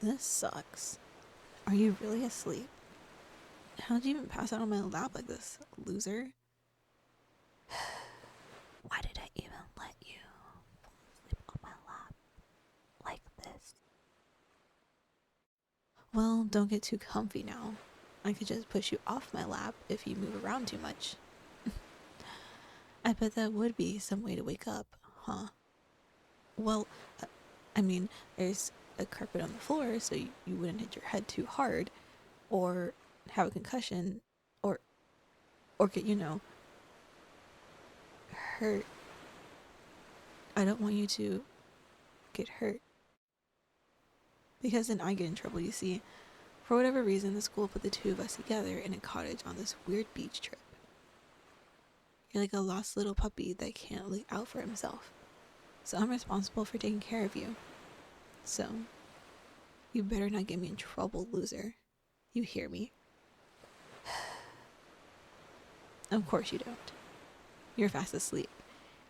This sucks. Are you really asleep? How'd you even pass out on my lap like this, loser? Why did I even let you sleep on my lap like this? Well, don't get too comfy now. I could just push you off my lap if you move around too much. I bet that would be some way to wake up, huh? Well, I mean, there's a carpet on the floor so you wouldn't hit your head too hard, or have a concussion, or get, hurt. I don't want you to get hurt. Because then I get in trouble, you see. For whatever reason, the school put the two of us together in a cottage on this weird beach trip. You're like a lost little puppy that can't look out for himself. So I'm responsible for taking care of you. So, you better not get me in trouble, loser. You hear me? Of course you don't. You're fast asleep.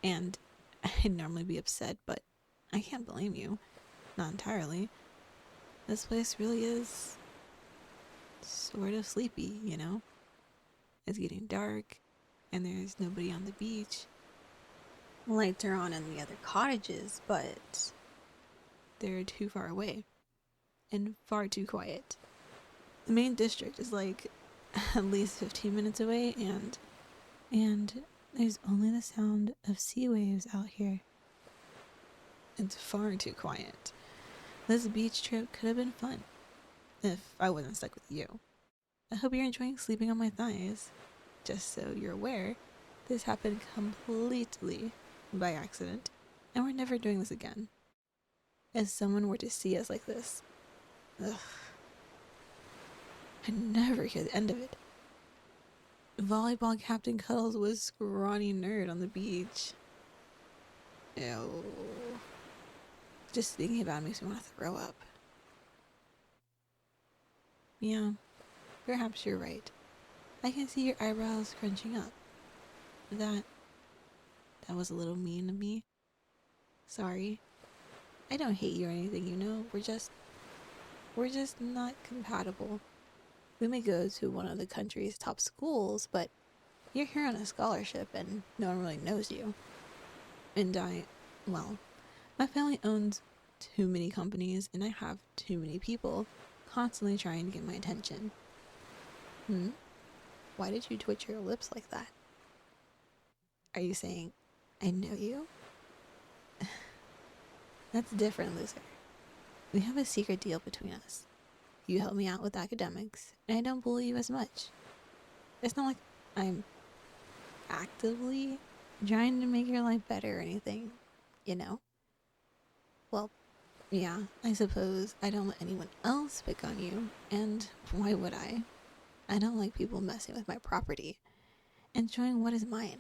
And I'd normally be upset, but I can't blame you. Not entirely. This place really is sort of sleepy, you know? It's getting dark, and there's nobody on the beach. Lights are on in the other cottages, but they're too far away and far too quiet. The main district is like at least 15 minutes away, and there's only the sound of sea waves out here. It's far too quiet. This beach trip could have been fun if I wasn't stuck with you. I hope you're enjoying sleeping on my thighs. Just so you're aware, this happened completely by accident, and we're never doing this again. If someone were to see us like this, ugh, I'd never hear the end of it. Volleyball Captain Cuddles was scrawny nerd on the beach. Ew. Just thinking about it makes me want to throw up. Yeah, perhaps you're right. I can see your eyebrows crunching up. That was a little mean of me. Sorry. I don't hate you or anything, you know. We're just not compatible. We may go to one of the country's top schools, but you're here on a scholarship and no one really knows you. And well, my family owns too many companies and I have too many people constantly trying to get my attention. Why did you twitch your lips like that? Are you saying I know you? That's different, loser. We have a secret deal between us. You help me out with academics, and I don't bully you as much. It's not like I'm actively trying to make your life better or anything, you know? Well, yeah, I suppose I don't let anyone else pick on you, and why would I? I don't like people messing with my property and showing what is mine.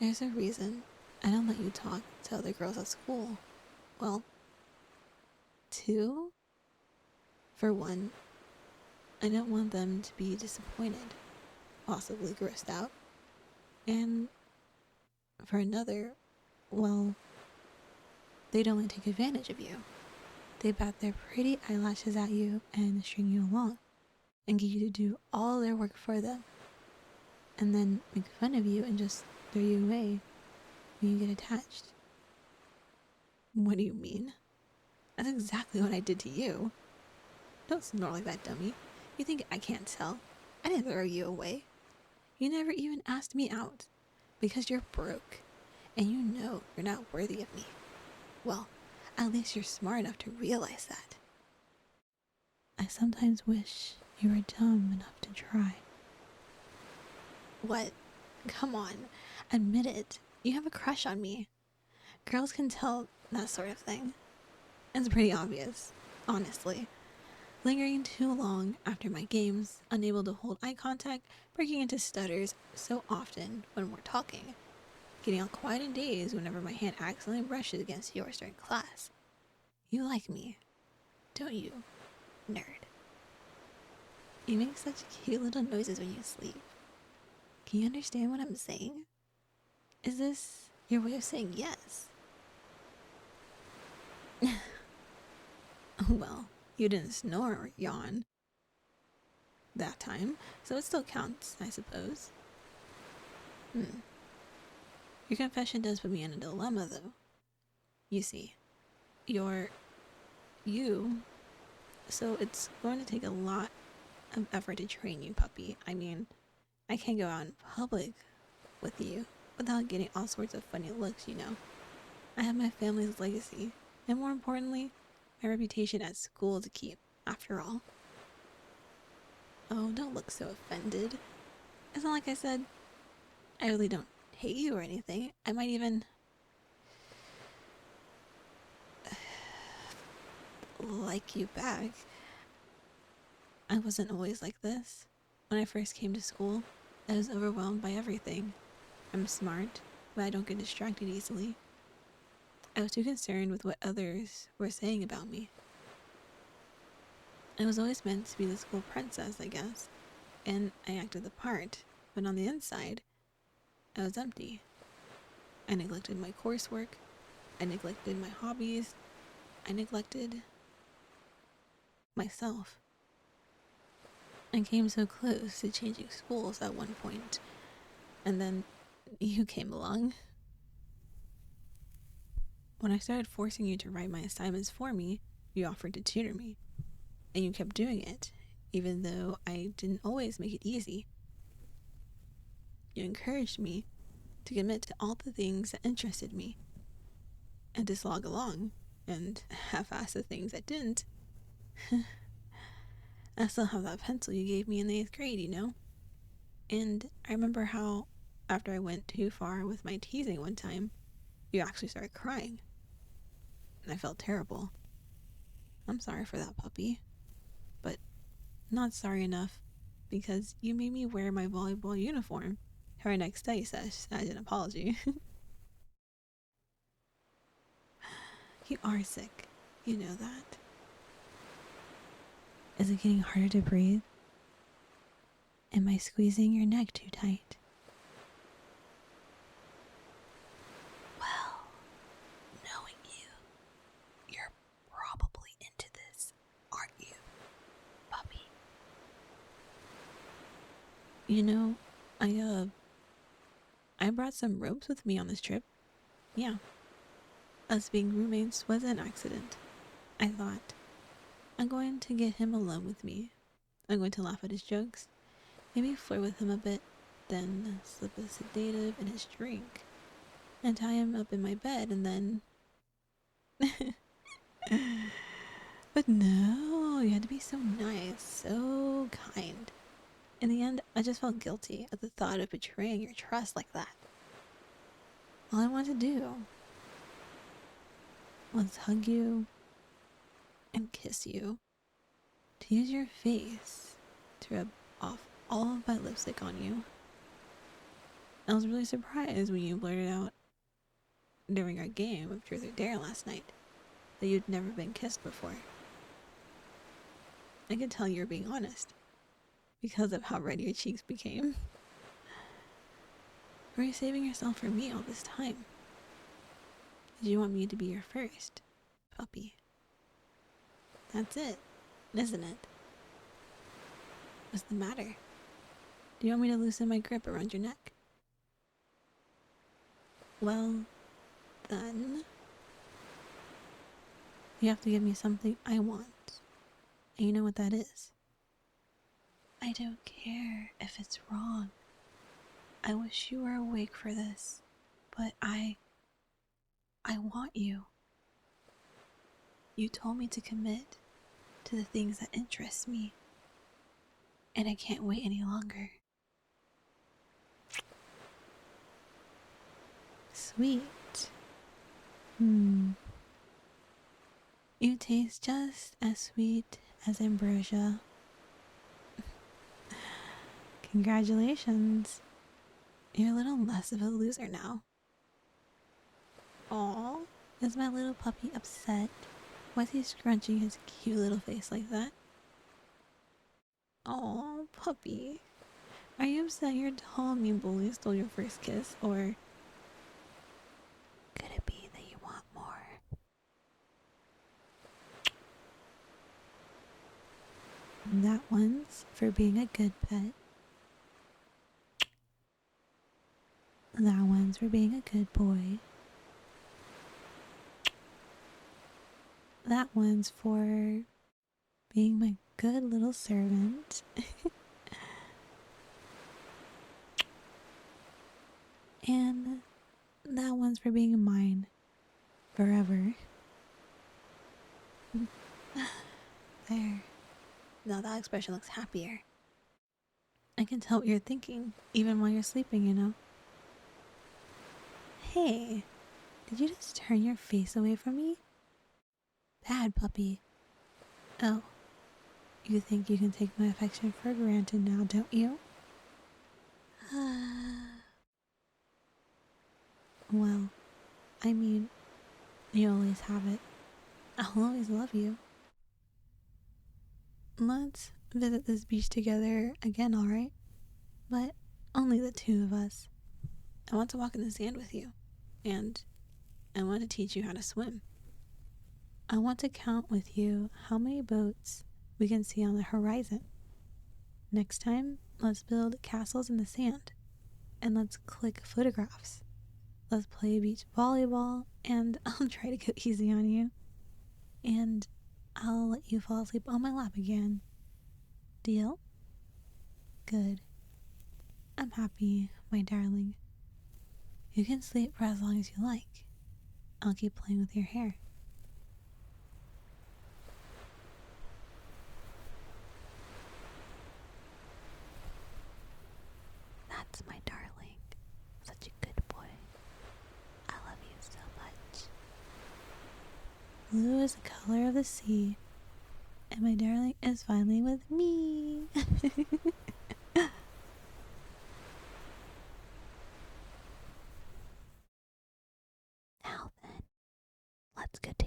There's a reason I don't let you talk to other girls at school. Well, two? For one, I don't want them to be disappointed, possibly grossed out. And for another, well, they'd only take advantage of you. They bat their pretty eyelashes at you and string you along and get you to do all their work for them. And then make fun of you and just throw you away when you get attached. What do you mean? That's exactly what I did to you. Don't snore like that, dummy. You think I can't tell? I didn't throw you away. You never even asked me out because you're broke and you know you're not worthy of me. Well, at least you're smart enough to realize that. I sometimes wish you were dumb enough to try. What? Come on, admit it. You have a crush on me. Girls can tell that sort of thing. It's pretty obvious, honestly. Lingering too long after my games, unable to hold eye contact, breaking into stutters so often when we're talking, getting all quiet in days whenever my hand accidentally brushes against yours during class. You like me, don't you, nerd? You make such cute little noises when you sleep. Can you understand what I'm saying? Is this your way of saying yes? Well, You didn't snore or yawn that time, so it still counts, I suppose. Your confession does put me in a dilemma, though. You see, you're you, so it's going to take a lot of effort to train you, puppy. I mean, I can't go out in public with you without getting all sorts of funny looks, you know. I have my family's legacy, and more importantly, my reputation at school to keep, after all. Oh, don't look so offended. It's not like I said I really don't hate you or anything. I might even like you back. I wasn't always like this. When I first came to school, I was overwhelmed by everything. I'm smart, but I don't get distracted easily. I was too concerned with what others were saying about me. I was always meant to be the school princess, I guess, and I acted the part, but on the inside, I was empty. I neglected my coursework, I neglected my hobbies, I neglected myself. I came so close to changing schools at one point, and then you came along. When I started forcing you to write my assignments for me, you offered to tutor me, and you kept doing it, even though I didn't always make it easy. You encouraged me to commit to all the things that interested me, and to slog along, and half-ass the things that didn't. I still have that pencil you gave me in the 8th grade, you know? And I remember how, after I went too far with my teasing one time, you actually started crying. And I felt terrible. I'm sorry for that, puppy. But not sorry enough, because you made me wear my volleyball uniform to our next study sesh as an apology. You are sick. You know that. Is it getting harder to breathe? Am I squeezing your neck too tight? Well, knowing you, you're probably into this, aren't you, puppy? You know, I brought some ropes with me on this trip. Yeah. Us being roommates was an accident. I thought, I'm going to get him alone with me. I'm going to laugh at his jokes, maybe flirt with him a bit, then slip a sedative in his drink, and tie him up in my bed, and then... But no, you had to be so nice, so kind. In the end, I just felt guilty at the thought of betraying your trust like that. All I wanted to do was hug you and kiss you, to use your face to rub off all of my lipstick on you. I was really surprised when you blurted out during our game of Truth or Dare last night that you'd never been kissed before. I could tell you were being honest because of how red your cheeks became. Were you saving yourself for me all this time? Did you want me to be your first, puppy? That's it, isn't it? What's the matter? Do you want me to loosen my grip around your neck? Well, then... you have to give me something I want. And you know what that is? I don't care if it's wrong. I wish you were awake for this, but I want you. You told me to commit to the things that interest me, and I can't wait any longer. Sweet. You taste just as sweet as ambrosia. Congratulations. You're a little less of a loser now. Aw, is my little puppy upset? Why is he scrunching his cute little face like that? Aw, puppy. Are you upset your tall mean bully stole your first kiss, or could it be that you want more? That one's for being a good pet. That one's for being a good boy. That one's for being my good little servant. And that one's for being mine forever. There. Now that expression looks happier. I can tell what you're thinking, even while you're sleeping, you know. Hey, did you just turn your face away from me? Bad puppy. Oh, you think you can take my affection for granted now, don't you? Well, I mean, you always have it. I'll always love you. Let's visit this beach together again, alright? But only the two of us. I want to walk in the sand with you. And I want to teach you how to swim. I want to count with you how many boats we can see on the horizon. Next time, let's build castles in the sand. And let's click photographs. Let's play beach volleyball, and I'll try to go easy on you. And I'll let you fall asleep on my lap again. Deal? Good. I'm happy, my darling. You can sleep for as long as you like. I'll keep playing with your hair. That's my darling. Such a good boy. I love you so much. Blue is the color of the sea, and my darling is finally with me. Now then, let's get to